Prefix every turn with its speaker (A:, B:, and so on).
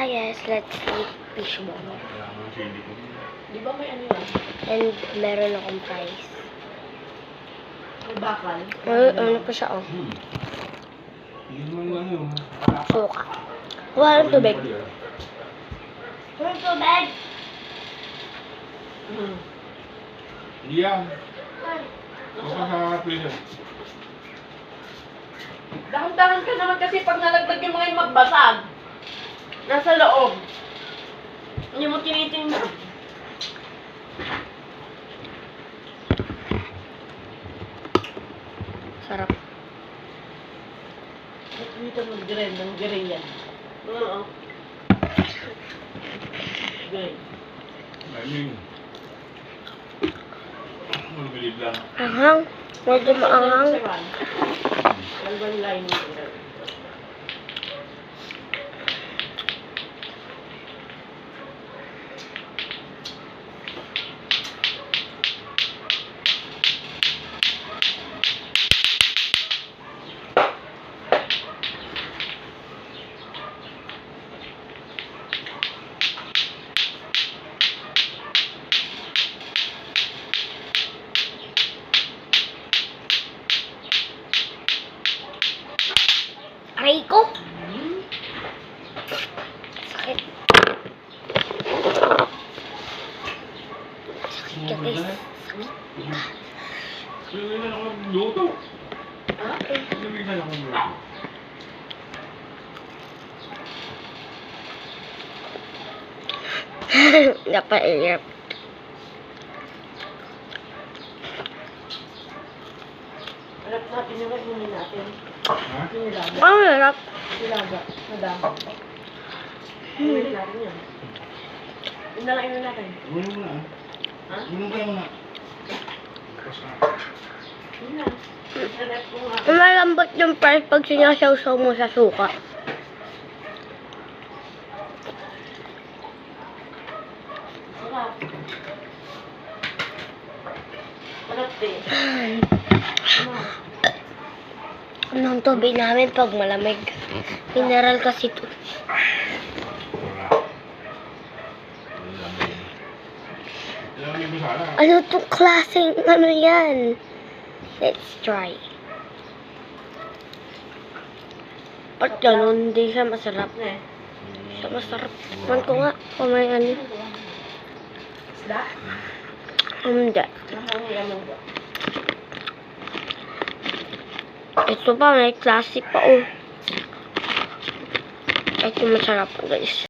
A: Yes, let's eat fishball.
B: Di ba may ano yan?
A: And meron akong fries.
B: May bakal?
A: Ano pa siya, oh? Suka. Walang tubig. Walang tubig!
C: Iya. Baka sa prison.
B: Dahan-dahan ka naman kasi pag nalaglag yung mga yung magbasag. Nasa loob. Hindi mo tinitingnan.
A: Sarap.
B: Dito mag-gray, ng gray yan. Oo. Gray.
C: Maling. Magbilib lang.
A: Anghang. Medyo maanghang.
B: Dalawang line mo.
A: Aray ko! Sakit. Sakit ka, guys.
C: Sabi na ako magluto.
B: Ha?
C: Sabi na ako magluto.
A: Napairap.
B: Harap natin yung nagmunin natin.
C: Ha?
B: Sinilaga.
A: Ang hirap.
B: Sinilaga. Nadama. Sinilaga natin yan. Yun na lang yun natin.
C: Ulo mo na.
B: Ha?
C: Ulo ka muna. Tapos na.
B: Yun na. Sarap ko nga.
A: Malambot yung fries pag sinasawsaw mo sa suka.
B: Sarap. Sarap din.
A: Ano ang tubig namin pag malamig? Mineral kasi to.
C: Wala. Ilang libo sana.
A: Ano tong klaseng ano yan? Let's try. Ba't ganun? Hindi siya masarap.
B: Ne.
A: Siya masarap. Man ko nga. Kung may ano.
B: Isda?
A: Hindi.
B: Mahangin yan ng buwan.
A: Ito pa, may klase pa, oh. Ito masarap, guys.